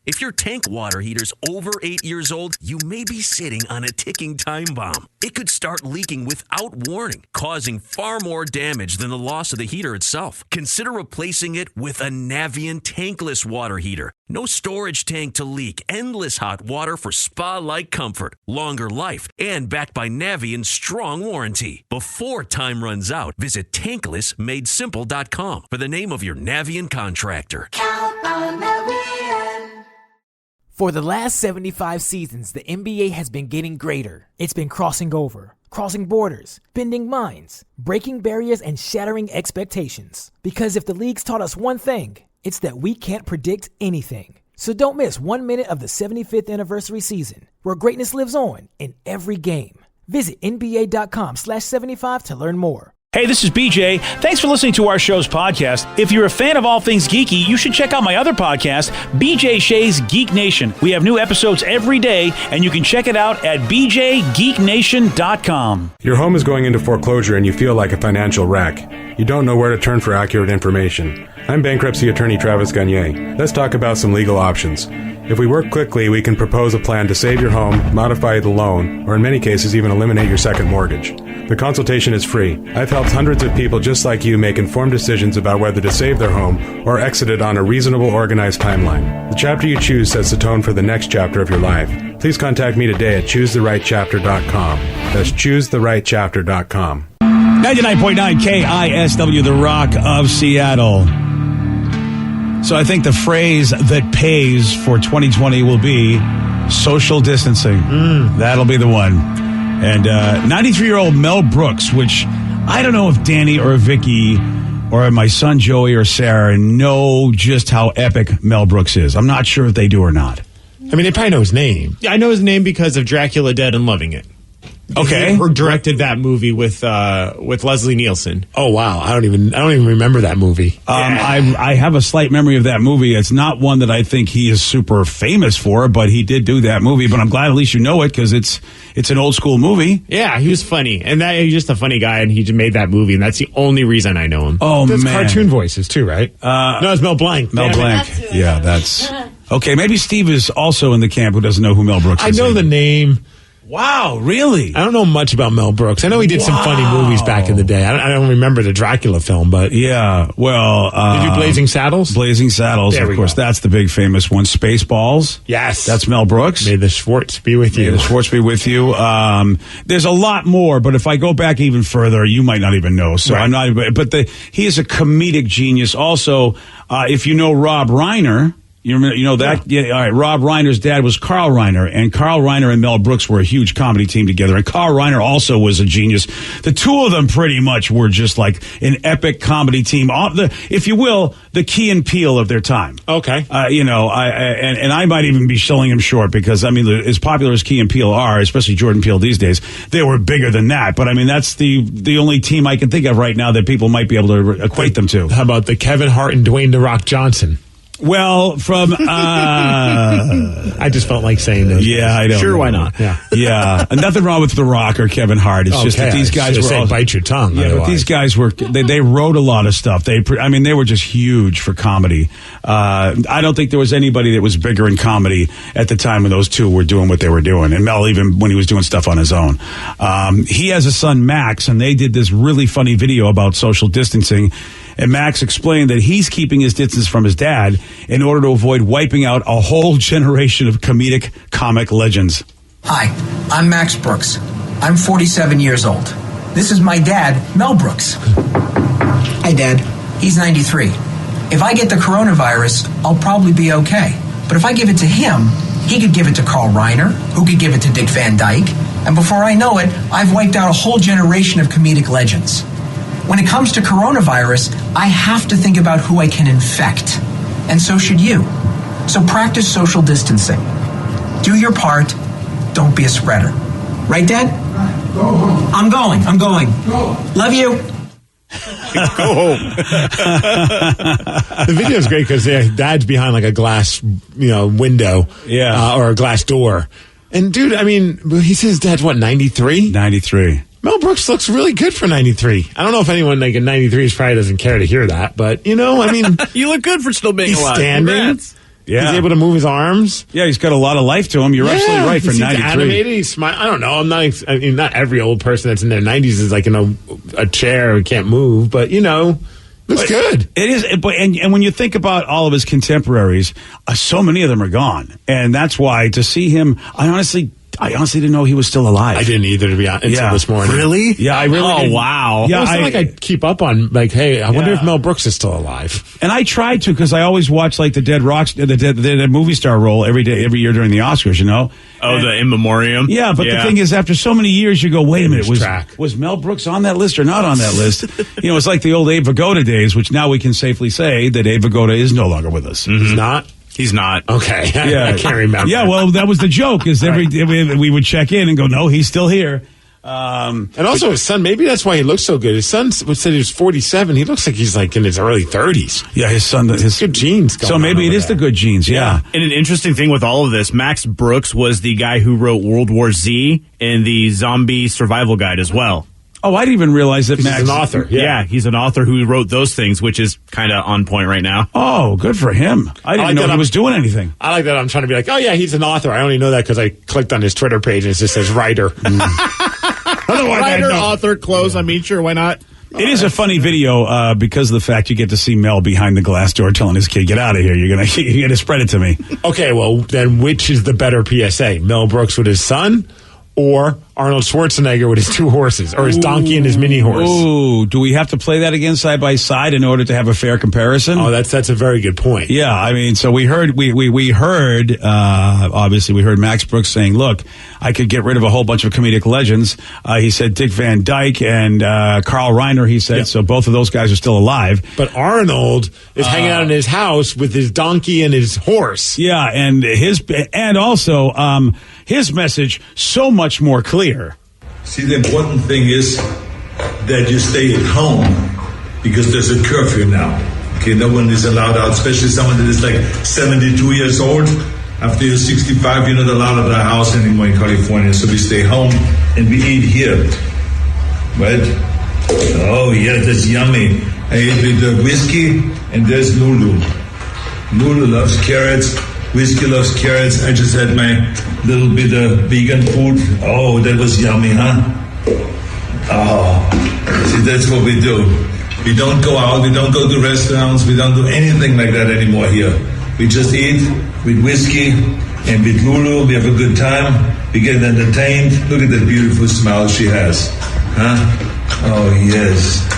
If your tank water heater's over 8 years old, you may be sitting on a ticking time bomb. It could start leaking without warning, causing far more damage than the loss of the heater itself. Consider replacing it with a Navien tankless water heater. No storage tank to leak, endless hot water for spa-like comfort, longer life, and backed by Navien's strong warranty. Before time runs out, visit tanklessmadesimple.com for the name of your Navien contractor. Count on Navien. For the last 75 seasons, the NBA has been getting greater. It's been crossing over, crossing borders, bending minds, breaking barriers, and shattering expectations. Because if the league's taught us one thing, it's that we can't predict anything. So don't miss 1 minute of the 75th anniversary season, where greatness lives on in every game. Visit NBA.com/75 to learn more. Hey, this is BJ. Thanks for listening to our show's podcast. If you're a fan of all things geeky, you should check out my other podcast, BJ Shea's Geek Nation. We have new episodes every day, and you can check it out at bjgeeknation.com. Your home is going into foreclosure and you feel like a financial wreck. You don't know where to turn for accurate information. I'm bankruptcy attorney Travis Gagne. Let's talk about some legal options. If we work quickly, we can propose a plan to save your home, modify the loan, or in many cases even eliminate your second mortgage. The consultation is free. I've helped hundreds of people just like you make informed decisions about whether to save their home or exit it on a reasonable, organized timeline. The chapter you choose sets the tone for the next chapter of your life. Please contact me today at choosetherightchapter.com. That's choosetherightchapter.com. 99.9 KISW, The Rock of Seattle. So I think the phrase that pays for 2020 will be social distancing. That'll be the one. And 93-year-old Mel Brooks, which I don't know if Danny or Vicky or my son Joey or Sarah know just how epic Mel Brooks is. I'm not sure if they do or not. I mean, they probably know his name. I know his name because of Dracula Dead and Loving It. Okay. He directed that movie with Leslie Nielsen. Oh wow, I don't even remember that movie. I have a slight memory of that movie. It's not one that I think he is super famous for, but he did do that movie. But I'm glad at least you know it because it's an old school movie. Yeah, he was funny, and he's just a funny guy, and he just made that movie, and that's the only reason I know him. Oh That's man, cartoon voices too, right? No, it's Mel Blanc. Mel Blanc. Yeah, that's okay. Maybe Steve is also in the camp who doesn't know who Mel Brooks is. I know the name. Wow, really? I don't know much about Mel Brooks. I know he did some funny movies back in the day. I don't remember the Dracula film, but yeah. Well, did you do Blazing Saddles? Blazing Saddles, of course. That's the big famous one. Spaceballs. Yes, that's Mel Brooks. May the Schwartz be with you. May the Schwartz be with you. There's a lot more, but if I go back even further, you might not even know. So right. I'm not. But he is a comedic genius. Also, if you know Rob Reiner. You know that? Yeah. All right. Rob Reiner's dad was Carl Reiner, and Carl Reiner and Mel Brooks were a huge comedy team together. And Carl Reiner also was a genius. The two of them pretty much were just like an epic comedy team. If you will, the Key and Peele of their time. Okay. I might even be selling him short because, I mean, as popular as Key and Peele are, especially Jordan Peele these days, they were bigger than that. But, I mean, that's the only team I can think of right now that people might be able to equate them to. How about the Kevin Hart and Dwayne "The Rock" Johnson? Well, from I just felt like saying that. Yeah, I don't. Sure, why not? Yeah. Nothing wrong with The Rock or Kevin Hart. It's just that these guys were bite your tongue. Yeah, but these guys were they wrote a lot of stuff. They were just huge for comedy. I don't think there was anybody that was bigger in comedy at the time when those two were doing what they were doing. And Mel, even when he was doing stuff on his own, he has a son Max, and they did this really funny video about social distancing. And Max explained that he's keeping his distance from his dad in order to avoid wiping out a whole generation of comedic comic legends. Hi, I'm Max Brooks. I'm 47 years old. This is my dad, Mel Brooks. Hi, Dad. He's 93. If I get the coronavirus, I'll probably be okay. But if I give it to him, he could give it to Carl Reiner, who could give it to Dick Van Dyke. And before I know it, I've wiped out a whole generation of comedic legends. When it comes to coronavirus, I have to think about who I can infect. And so should you. So practice social distancing. Do your part. Don't be a spreader. Right, Dad? Go home. I'm going. Go. Love you. Go home. The video is great because Dad's behind like a glass, window, or a glass door. And dude, I mean, he says Dad's what, 93? 93. Mel Brooks looks really good for 93. I don't know if anyone like in 93 probably doesn't care to hear that, but I mean, you look good for still being he's alive. Standing. Congrats. Yeah. He's able to move his arms. Yeah, he's got a lot of life to him. You're absolutely right for he seems 93. animated. He's smart. I don't know. I mean, not every old person that's in their 90s is like in a chair and can't move, but looks good. It is, and when you think about all of his contemporaries, so many of them are gone, and that's why to see him, I honestly didn't know he was still alive. I didn't either, to be honest, until this morning. Really? Yeah, I really. Oh, wow. Yeah, Well, it's not like I keep up on hey, I wonder if Mel Brooks is still alive. And I tried to because I always watch like the dead movie star role every year during the Oscars. Oh, the in memoriam. Yeah, but the thing is, after so many years, you go, wait a minute, was Mel Brooks on that list or not on that list? It's like the old Abe Vigoda days, which now we can safely say that Abe Vigoda is no longer with us. Mm-hmm. He's not. He's not. Okay. Yeah, I can't remember. Yeah, well, that was the joke. Is we would check in and go, no, he's still here. And also his son, maybe that's why he looks so good. His son said he was 47. He looks like he's like in his early 30s. Yeah, his son, his good genes. So maybe it is the good genes. Yeah. And an interesting thing with all of this, Max Brooks was the guy who wrote World War Z and the Zombie Survival Guide as well. Oh, I didn't even realize that Max is an author. Yeah, he's an author who wrote those things, which is kind of on point right now. Oh, good for him. I didn't know he was doing anything. I like that. I'm trying to be like, oh, yeah, he's an author. I only know that because I clicked on his Twitter page and it just says writer. Otherwise, writer, author, close. I mean, sure, why not? It is a funny video because of the fact you get to see Mel behind the glass door telling his kid, get out of here. You're gonna spread it to me. Okay, well, then which is the better PSA? Mel Brooks with his son or Arnold Schwarzenegger with his two horses or his donkey and his mini horse? Ooh, do we have to play that again side by side in order to have a fair comparison? Oh, that's a very good point. Yeah, I mean, so we heard obviously we heard Max Brooks saying, look, I could get rid of a whole bunch of comedic legends. He said Dick Van Dyke and Carl Reiner, he said, so both of those guys are still alive. But Arnold is hanging out in his house with his donkey and his horse. Yeah, and also his message so much more clear. See, the important thing is that you stay at home because there's a curfew now. Okay, no one is allowed out, especially someone that is like 72 years old. After you're 65, you're not allowed out of the house anymore in California. So we stay home and we eat here. Right? Oh, yeah, that's yummy. I eat with the whiskey and there's Lulu. Lulu loves carrots. Whiskey loves carrots. I just had my little bit of vegan food. Oh, that was yummy, huh? Oh, see, that's what we do. We don't go out. We don't go to restaurants. We don't do anything like that anymore here. We just eat with whiskey and with Lulu. We have a good time. We get entertained. Look at that beautiful smile she has. Huh? Oh, yes.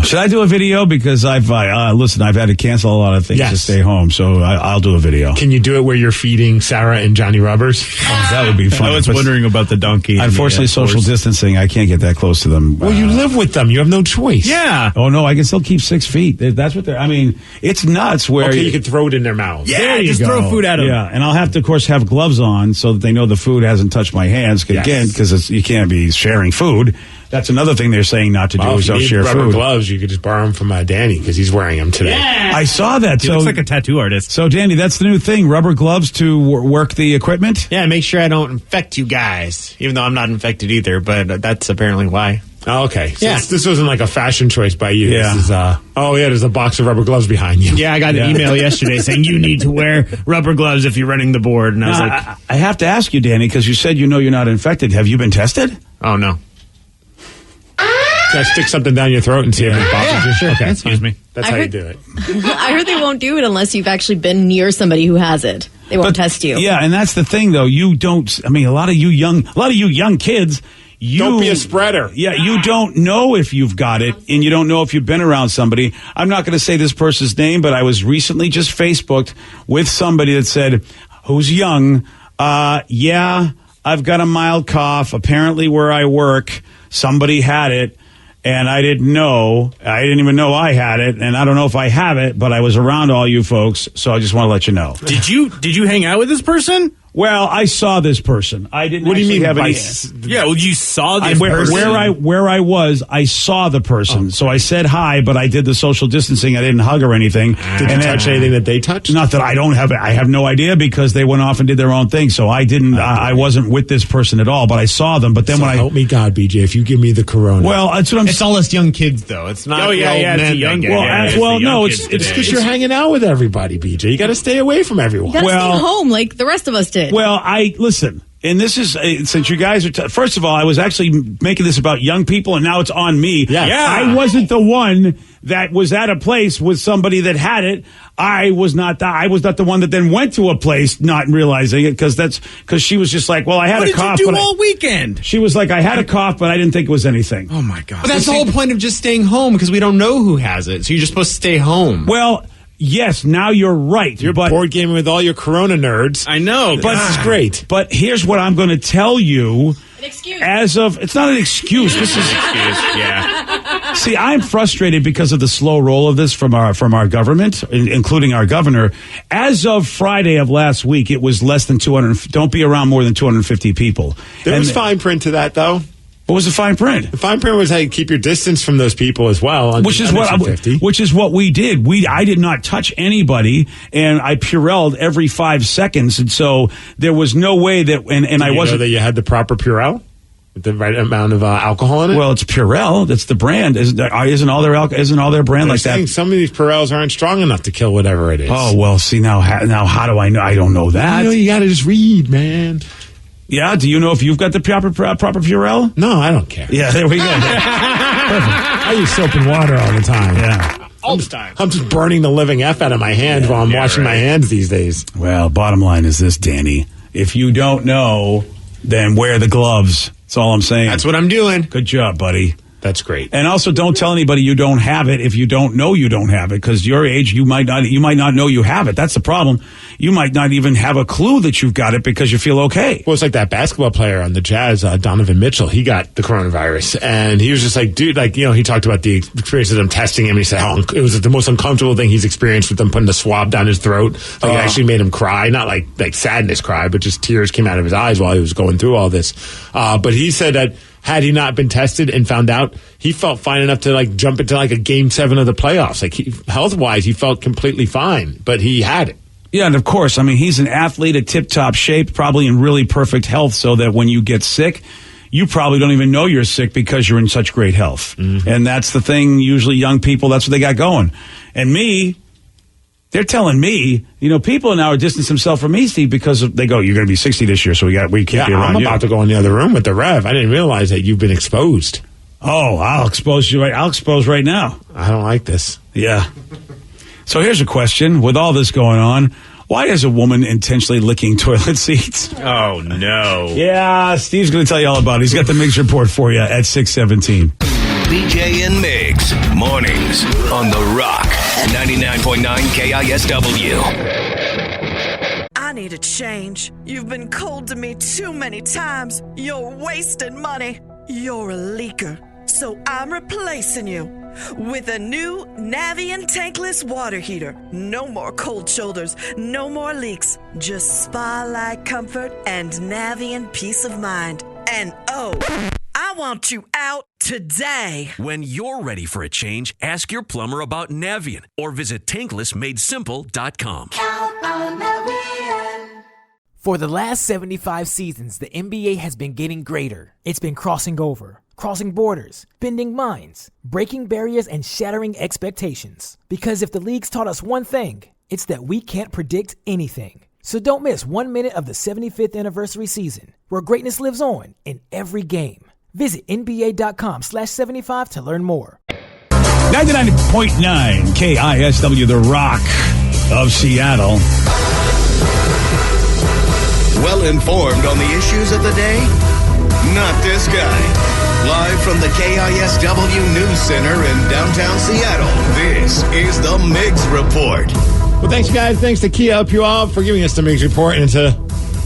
Should I do a video? Because I've had to cancel a lot of things to stay home, so I'll do a video. Can you do it where you're feeding Sarah and Johnny Rubbers? Oh, that would be fun. I was wondering about the donkey. Unfortunately, social distancing, I can't get that close to them. Well, you live with them. You have no choice. Yeah. Oh, no, I can still keep 6 feet. That's what it's nuts where... Okay, you can throw it in their mouths. Yeah, there just throw food at them. Yeah, and I'll have to, of course, have gloves on so that they know the food hasn't touched my hands. Again, because you can't be sharing food. That's another thing they're saying not to do is don't share rubber food. Gloves, you could just borrow them from Danny because he's wearing them today. Yeah. I saw that. He looks like a tattoo artist. So, Danny, that's the new thing, rubber gloves to work the equipment? Yeah, make sure I don't infect you guys, even though I'm not infected either, but that's apparently why. Oh, okay. So yeah. This wasn't like a fashion choice by you. Yeah. This is, there's a box of rubber gloves behind you. Yeah, I got an email yesterday saying you need to wear rubber gloves if you're running the board. And I was like... I have to ask you, Danny, because you said you're not infected. Have you been tested? Oh, no. Can I stick something down your throat and see if it bothers you? Sure. Okay. Excuse me. That's how you do it. I heard they won't do it unless you've actually been near somebody who has it. They won't test you. Yeah, and that's the thing, though. You don't. I mean, a lot of you young kids. Don't be a spreader. Yeah, you don't know if you've got it, and you don't know if you've been around somebody. I'm not going to say this person's name, but I was recently just Facebooked with somebody that said, who's young, yeah, I've got a mild cough. Apparently where I work, somebody had it, and I didn't know. I didn't even know I had it, and I don't know if I have it, but I was around all you folks, so I just want to let you know. Did you hang out with this person? Well, I saw this person. I didn't. What do you mean have any? Yeah, well, you saw this person. Where I was, I saw the person. So I said hi, but I did the social distancing. I didn't hug or anything. Did you touch anything that they touched? Not that I don't have. I have no idea because they went off and did their own thing. So I didn't. I wasn't with this person at all. But I saw them. But then so when help me God, BJ, if you give me the corona. Well, that's what I'm. It's all us young kids, though. It's not. Oh yeah, it's a young. It's because you're hanging out with everybody, BJ. You got to stay away from everyone. You gotta stay home like the rest of us did. Well, listen, and this is, since you guys are, first of all, I was actually making this about young people, and now it's on me. Yeah. I wasn't the one that was at a place with somebody that had it. I was not the one that then went to a place not realizing it, because she was just like, well, I had a cough. What did you do all weekend? She was like, I had a cough, but I didn't think it was anything. Oh, my God. But that's the whole point of just staying home, because we don't know who has it. So you're just supposed to stay home. Well, yes, now you're right. You're board gaming with all your corona nerds. I know, but it's great. But here's what I'm going to tell you. An excuse. It's not an excuse. This is an excuse. Yeah. See, I'm frustrated because of the slow roll of this from our government, including our governor. As of Friday of last week, it was less than 200. Don't be around more than 250 people. There was fine print to that, though. What was the fine print? The fine print was, hey, keep your distance from those people as well. Which is what we did. I did not touch anybody, and I Purelled every 5 seconds, and so there was no way that. And I wasn't. Know that you had the proper Purell with the right amount of alcohol in it. Well, it's Purell. That's the brand. Isn't all their brand like that? Some of these Purells aren't strong enough to kill whatever it is. Oh well, see now how do I know? I don't know that. You got to just read, man. Yeah, do you know if you've got the proper Purell? No, I don't care. Yeah, there we go. Perfect. I use soap and water all the time. Yeah. All the time. I'm just burning the living F out of my hands while I'm washing my hands these days. Well, bottom line is this, Danny. If you don't know, then wear the gloves. That's all I'm saying. That's what I'm doing. Good job, buddy. That's great. And also, don't tell anybody you don't have it if you don't know you don't have it, because your age, you might not know you have it. That's the problem. You might not even have a clue that you've got it because you feel okay. Well, it's like that basketball player on the Jazz, Donovan Mitchell. He got the coronavirus, and he was just like, dude, he talked about the experience of them testing him. And he said how it was the most uncomfortable thing he's experienced with them putting the swab down his throat. It actually made him cry, not like sadness cry, but just tears came out of his eyes while he was going through all this. But he said that had he not been tested and found out, he felt fine enough to jump into a Game 7 of the playoffs. Health-wise, he felt completely fine, but he had it. Yeah, and of course, he's an athlete at tip-top shape, probably in really perfect health, so that when you get sick, you probably don't even know you're sick because you're in such great health. Mm-hmm. And that's the thing, usually young people, that's what they got going. And me, they're telling me, people now are distancing themselves from me, Steve, because they go, you're going to be 60 this year, so we can't be around you. I'm about to go in the other room with the Rev. I didn't realize that you've been exposed. Oh, I'll expose you I'll expose right now. I don't like this. Yeah. So here's a question. With all this going on, why is a woman intentionally licking toilet seats? Oh, no. Yeah, Steve's going to tell you all about it. He's got the Migs report for you at 6:17. BJ and Migs, mornings on The Rock, 99.9 KISW. I need a change. You've been cold to me too many times. You're wasting money. You're a leaker. So I'm replacing you with a new Navien tankless water heater. No more cold shoulders, no more leaks, just spa-like comfort and Navien peace of mind. And I want you out today. When you're ready for a change, ask your plumber about Navien or visit tanklessmadesimple.com. Count on Navien. For the last 75 seasons, the NBA has been getting greater. It's been crossing over, crossing borders, bending minds, breaking barriers, and shattering expectations. Because if the league's taught us one thing, it's that we can't predict anything. So don't miss 1 minute of the 75th anniversary season, where greatness lives on in every game. Visit NBA.com/75 to learn more. 99.9 KISW, The Rock of Seattle. Well informed on the issues of the day? Not this guy. Live from the KISW News Center in downtown Seattle, this is the Migs Report. Well, thanks, guys. Thanks to Kia Up You All for giving us the Migs Report. And it's a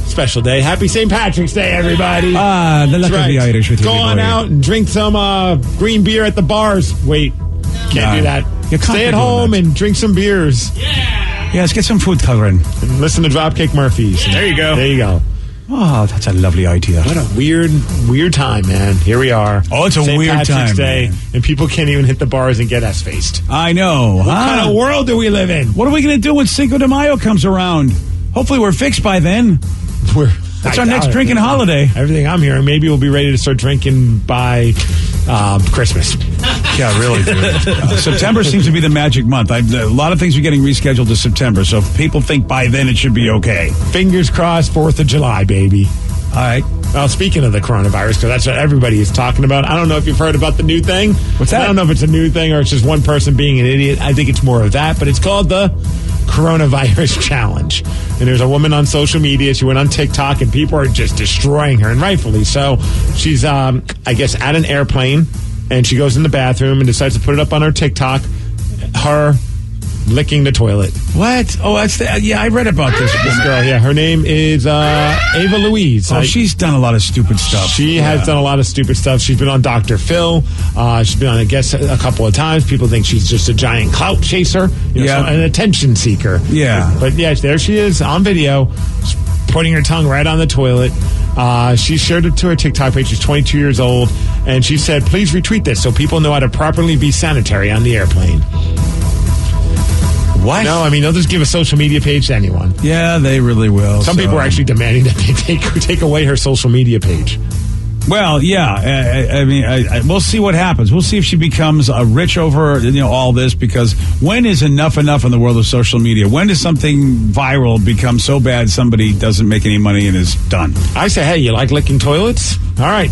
special day. Happy St. Patrick's Day, everybody. The luck of the Irish with you. Go on out and drink some green beer at the bars. Wait, can't do that. Stay at home and drink some beers. Yeah. Yeah, let's get some food coloring. And listen to Dropkick Murphys. There you go. There you go. Oh, that's a lovely idea. What a weird time, man. Here we are. Oh, it's a St. weird Patrick's time, Day, man. and people can't even hit the bars and get S-faced. I know. What kind of world do we live in? What are we going to do when Cinco de Mayo comes around? Hopefully we're fixed by then. That's our next drinking holiday. Everything I'm hearing, maybe we'll be ready to start drinking by Christmas. Yeah, really, dude. September seems to be the magic month. A lot of things are getting rescheduled to September, so if people think by then it should be okay. Fingers crossed, 4th of July, baby. All right. Well, speaking of the coronavirus, because that's what everybody is talking about, I don't know if you've heard about the new thing. What's that? I don't know if it's a new thing or it's just one person being an idiot. I think it's more of that, but it's called the Coronavirus Challenge. And there's a woman on social media. She went on TikTok, and people are just destroying her, and rightfully so. She's, I guess, at an airplane, and she goes in the bathroom and decides to put it up on her TikTok. Her licking the toilet. What? Oh, that's I read about this girl. Yeah, her name is Ava Louise. Oh, she's done a lot of stupid stuff. She has done a lot of stupid stuff. She's been on Dr. Phil. She's been on, I guess, a couple of times. People think she's just a giant clout chaser, an attention seeker. Yeah. But yeah, there she is on video, putting her tongue right on the toilet. She shared it to her TikTok page. She's 22 years old, and she said, "Please retweet this so people know how to properly be sanitary on the airplane." What? No, I mean, they'll just give a social media page to anyone. Yeah, they really will. Some people are actually demanding that they take away her social media page. Well, yeah. I mean, we'll see what happens. We'll see if she becomes rich over all this, because when is enough in the world of social media? When does something viral become so bad somebody doesn't make any money and is done? I say, hey, you like licking toilets? All right.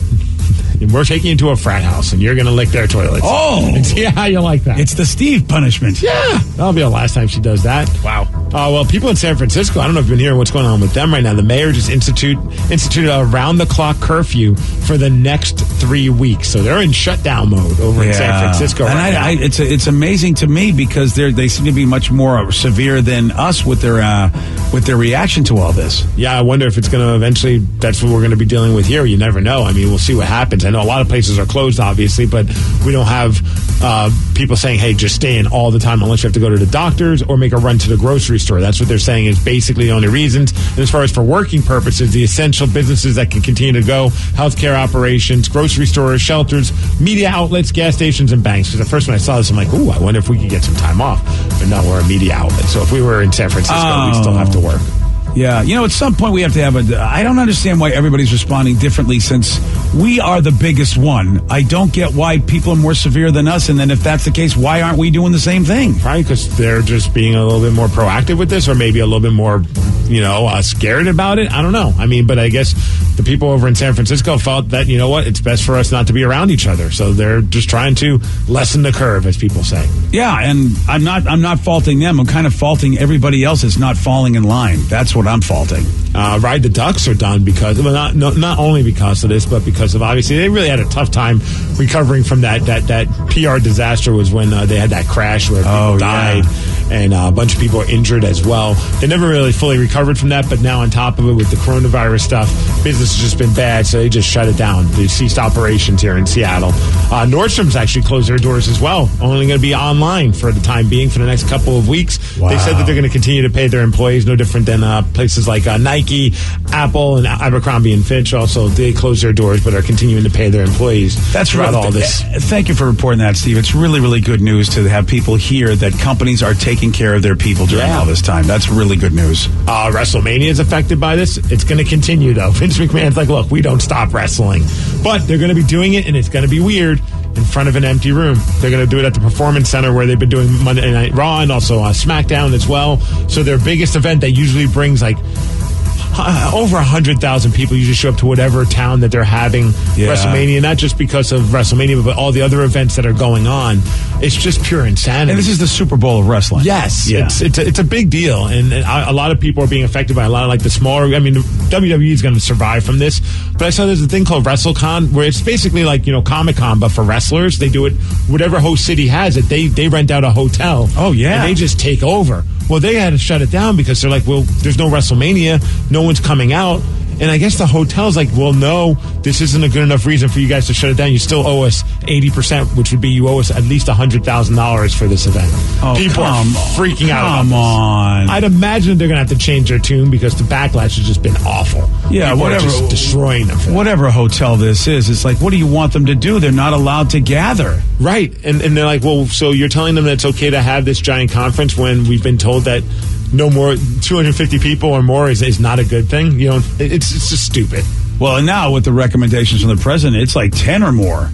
We're taking you to a frat house, and you're going to lick their toilets. Oh! And see how you like that. It's the Steve punishment. Yeah. That'll be the last time she does that. Wow. Well, people in San Francisco, I don't know if you've been hearing what's going on with them right now. The mayor just instituted a round-the-clock curfew for the next 3 weeks. So they're in shutdown mode over in San Francisco right now. It's amazing to me, because they seem to be much more severe than us with their reaction to all this. Yeah, I wonder if it's going to eventually, that's what we're going to be dealing with here. You never know. I mean, we'll see what happens. I know a lot of places are closed, obviously, but we don't have people saying, hey, just stay in all the time unless you have to go to the doctors or make a run to the grocery store. That's what they're saying is basically the only reasons. And as far as for working purposes, the essential businesses that can continue to go, healthcare operations, grocery stores, shelters, media outlets, gas stations, and banks. Because at first when I saw this, I'm like, ooh, I wonder if we could get some time off. But no, we're a media outlet. So if we were in San Francisco, we'd still have to work. Yeah, at some point we have to have I don't understand why everybody's responding differently, since we are the biggest one. I don't get why people are more severe than us, and then if that's the case, why aren't we doing the same thing? Probably because they're just being a little bit more proactive with this, or maybe a little bit more, scared about it. I don't know. I mean, but I guess the people over in San Francisco felt that, it's best for us not to be around each other. So they're just trying to lessen the curve, as people say. Yeah, and I'm not faulting them. I'm kind of faulting everybody else that's not falling in line. That's what I'm faulting. Ride the Ducks are done because, not only because of this, but because of, obviously, they really had a tough time recovering from that PR disaster was when they had that crash where people died and a bunch of people were injured as well. They never really fully recovered from that, but now on top of it with the coronavirus stuff, business has just been bad, so they just shut it down. They ceased operations here in Seattle. Nordstrom's actually closed their doors as well, only going to be online for the time being for the next couple of weeks. Wow. They said that they're going to continue to pay their employees, no different than places like Nike, Apple, and Abercrombie & Fitch. Also, they closed their doors, but are continuing to pay their employees. That's right. All this. Thank you for reporting that, Steve. It's really, really good news to have people hear that companies are taking care of their people during all this time. That's really good news. WrestleMania is affected by this. It's going to continue, though. Vince McMahon's like, look, we don't stop wrestling. But they're going to be doing it, and it's going to be weird, in front of an empty room. They're going to do it at the Performance Center where they've been doing Monday Night Raw and also SmackDown as well. So their biggest event that usually brings over 100,000 people usually show up to whatever town that they're having WrestleMania, not just because of WrestleMania, but all the other events that are going on. It's just pure insanity. And this is the Super Bowl of wrestling. Yes. Yeah. It's a big deal. And a lot of people are being affected by a lot of the smaller, WWE is going to survive from this. But I saw there's a thing called WrestleCon where it's basically like, Comic-Con, but for wrestlers. They do it, whatever host city has it, they rent out a hotel. Oh, yeah. And they just take over. Well, they had to shut it down because they're like, well, there's no WrestleMania. No one's coming out. And I guess the hotel's like, well, no, this isn't a good enough reason for you guys to shut it down. You still owe us 80%, which would be you owe us at least $100,000 for this event. Oh, people are freaking out. Come on. I'd imagine they're going to have to change their tune because the backlash has just been awful. Yeah, people whatever. are just destroying them. Whatever hotel this is, it's like, what do you want them to do? They're not allowed to gather. Right. And they're like, well, so you're telling them that it's okay to have this giant conference when we've been told that no more 250 people or more is not a good thing? You know, it's just stupid. Well, and now with the recommendations from the president, it's like 10 or more.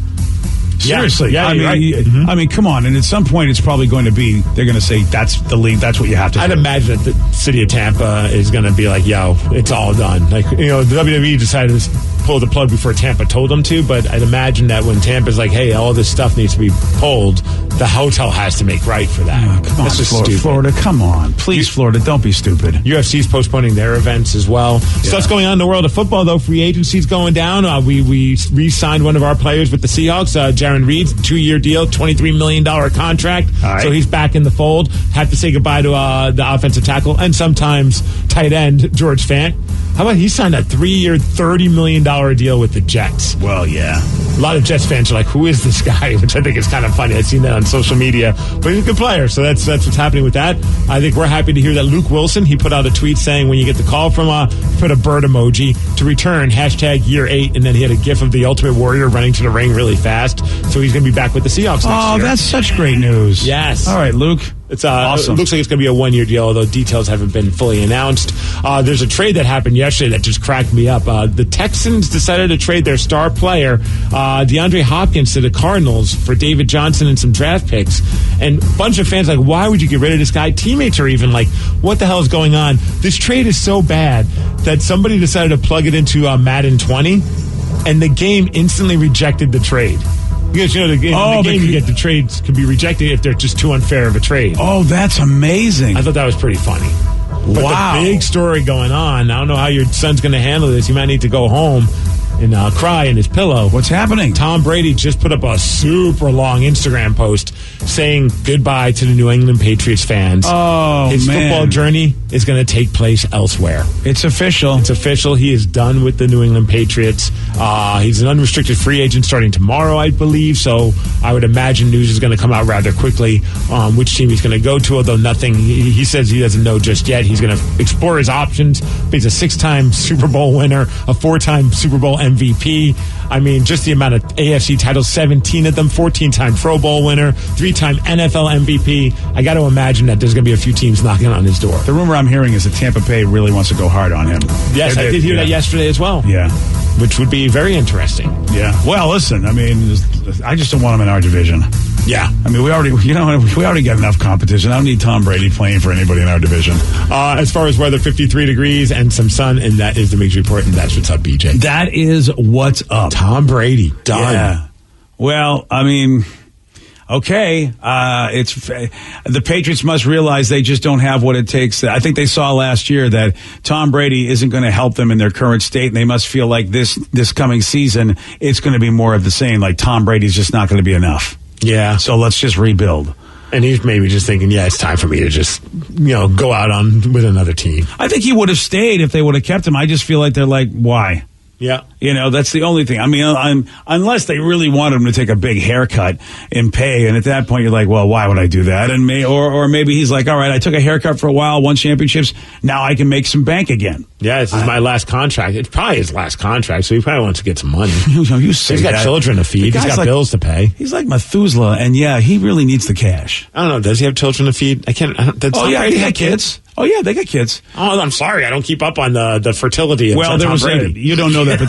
Seriously. Yeah, I mean, right. I mean, come on. And at some point, it's probably going to be, they're going to say, that's the league, that's what you have to do. I'd imagine that the city of Tampa is going to be like, yo, it's all done. Like, you know, the WWE decided to pull the plug before Tampa told them to, but I'd imagine that when Tampa's like, hey, all this stuff needs to be pulled, the hotel has to make right for that. Oh, come on, Florida, come on. Please, Florida, don't be stupid. UFC's postponing their events as well. Stuff's going on in the world of football, though. Free agency's going down. We re-signed one of our players with the Seahawks, Jaron Reed, 2-year deal, $23 million contract. Right. So he's back in the fold. Have to say goodbye to the offensive tackle and sometimes tight end, George Fant. How about he signed a 3-year, $30 million deal with the Jets? Well, yeah. A lot of Jets fans are like, who is this guy? Which I think is kind of funny. I've seen that on social media. But he's a good player, so that's what's happening with that. I think we're happy to hear that Luke Wilson, he put out a tweet saying when you get the call from put a bird emoji to return, #year 8, and then he had a gif of the Ultimate Warrior running to the ring really fast. So he's going to be back with the Seahawks next year. Oh, that's such great news. Yes. All right, Luke. It's awesome. It looks like it's going to be a 1-year deal, although details haven't been fully announced. There's a trade that happened yesterday that just cracked me up. The Texans decided to trade their star player, DeAndre Hopkins, to the Cardinals for David Johnson and some draft picks. And a bunch of fans like, why would you get rid of this guy? Teammates are even like, what the hell is going on? This trade is so bad that somebody decided to plug it into Madden 20, and the game instantly rejected the trade. Because, you know, in the game you get the trades can be rejected if they're just too unfair of a trade. Oh, that's amazing. I thought that was pretty funny. But wow. The big story going on, I don't know how your son's going to handle this. He might need to go home and cry in his pillow. What's happening? Tom Brady just put up a super long Instagram post saying goodbye to the New England Patriots fans. Oh, his man. football journey is going to take place elsewhere. It's official. It's official. He is done with the New England Patriots. He's an unrestricted free agent starting tomorrow, I believe. So I would imagine news is going to come out rather quickly on which team he's going to go to, although nothing. He says he doesn't know just yet. He's going to explore his options. He's a 6-time Super Bowl winner, a 4-time Super Bowl MVP. I mean, just the amount of AFC titles, 17 of them, 14-time Pro Bowl winner, 3-time NFL MVP. I got to imagine that there's going to be a few teams knocking on his door. The rumor I'm hearing is that Tampa Bay really wants to go hard on him. Yes, I did hear that yesterday as well. Yeah. Which would be very interesting. Yeah. Well, listen, I mean, I just don't want him in our division. Yeah. I mean, we already got enough competition. I don't need Tom Brady playing for anybody in our division. As far as weather, 53 degrees and some sun, and that is the Migs Report, and that's what's up, BJ. That is what's up. Tom Brady, done. Yeah. Well, I mean, okay. The Patriots must realize they just don't have what it takes. I think they saw last year that Tom Brady isn't going to help them in their current state, and they must feel like this coming season, it's going to be more of the same. Like Tom Brady's just not going to be enough. Yeah. So let's just rebuild. And he's maybe just thinking, yeah, it's time for me to just, go out on with another team. I think he would have stayed if they would have kept him. I just feel like they're like, why? Yeah. That's the only thing. I mean, unless they really want him to take a big haircut in pay, and at that point you're like, well, why would I do that? And or maybe he's like, all right, I took a haircut for a while, won championships, now I can make some bank again. Yeah, this is my last contract. It's probably his last contract, so he probably wants to get some money. You say he's got that. children to feed. He's got bills to pay. He's like Methuselah, and yeah, he really needs the cash. I don't know. Does he have children to feed? I can't. He got kids. Oh, yeah, they got kids. Oh, I'm sorry. I don't keep up on the fertility of Tom Brady. You don't know that, but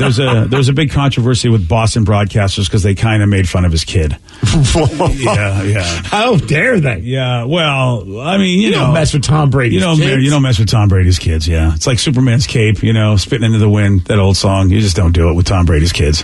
there was a big controversy with Boston broadcasters because they kind of made fun of his kid. Yeah. How dare they? Yeah, well, I mean, you don't mess with Tom Brady's kids. You don't mess with Tom Brady's kids, yeah. It's like Superman's cape, spitting into the wind, that old song. You just don't do it with Tom Brady's kids.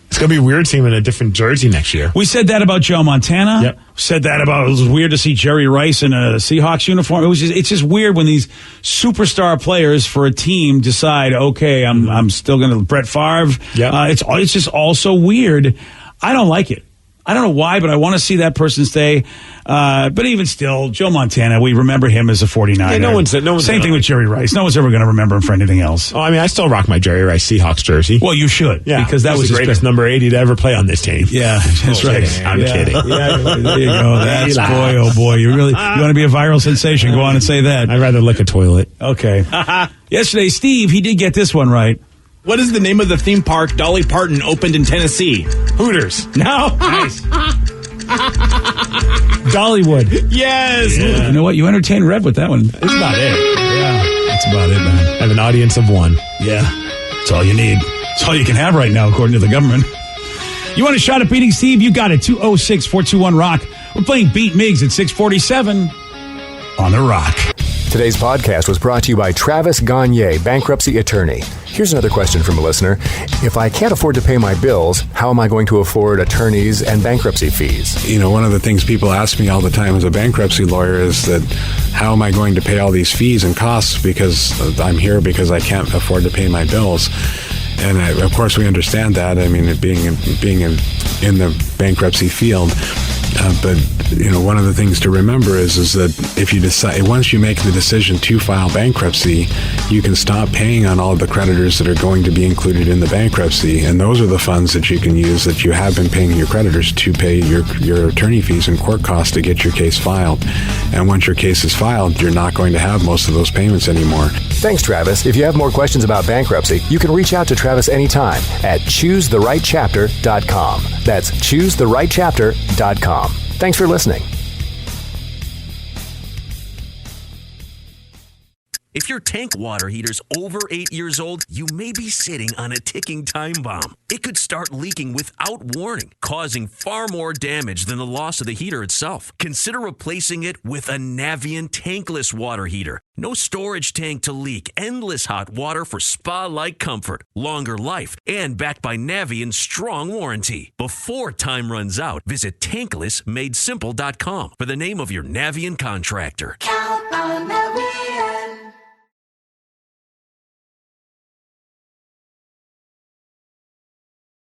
It's going to be weird seeing him in a different jersey next year. We said that about Joe Montana. Yep. Said that about, it was weird to see Jerry Rice in a Seahawks uniform. It's just weird when these superstar players for a team decide, okay, I'm still going to Brett Favre. Yeah. It's just also weird. I don't like it. I don't know why, but I want to see that person stay. But even still, Joe Montana, we remember him as a 49er. Yeah, no one's Same thing with Jerry Rice. No one's ever going to remember him for anything else. Oh, I mean, I still rock my Jerry Rice Seahawks jersey. Well, you should. Yeah, because that was the greatest number 80 to ever play on this team. Yeah, that's right. I'm kidding. Yeah, there you go. That's boy, oh boy. You want to be a viral sensation? Go on and say that. I'd rather lick a toilet. Okay. Yesterday, Steve, he did get this one right. What is the name of the theme park Dolly Parton opened in Tennessee? Hooters. No. Nice. Dollywood. Yes. Yeah. You know what? You entertained Rev with that one. That's about it. Yeah. That's about it, man. I have an audience of one. Yeah. That's all you need. That's all you can have right now, according to the government. You want a shot at beating Steve? You got it. 206-421-ROCK. We're playing Beat Miggs at 647 on The Rock. Today's podcast was brought to you by Travis Gagne, bankruptcy attorney. Here's another question from a listener. If I can't afford to pay my bills, how am I going to afford attorneys and bankruptcy fees? You know, one of the things people ask me all the time as a bankruptcy lawyer is that how am I going to pay all these fees and costs because I'm here because I can't afford to pay my bills? And of course, we understand that. I mean, being in the bankruptcy field. But you know, one of the things to remember is that if you decide, once you make the decision to file bankruptcy, you can stop paying on all of the creditors that are going to be included in the bankruptcy, and those are the funds that you can use that you have been paying your creditors to pay your attorney fees and court costs to get your case filed. And once your case is filed, you're not going to have most of those payments anymore. Thanks, Travis. If you have more questions about bankruptcy, you can reach out to Travis anytime at ChooseTheRightChapter.com. That's ChooseTheRightChapter.com. Thanks for listening. If your tank water heater's over 8 years old, you may be sitting on a ticking time bomb. It could start leaking without warning, causing far more damage than the loss of the heater itself. Consider replacing it with a Navien tankless water heater. No storage tank to leak, endless hot water for spa-like comfort, longer life, and backed by Navien's strong warranty. Before time runs out, visit tanklessmadesimple.com for the name of your Navien contractor. Count on Navien.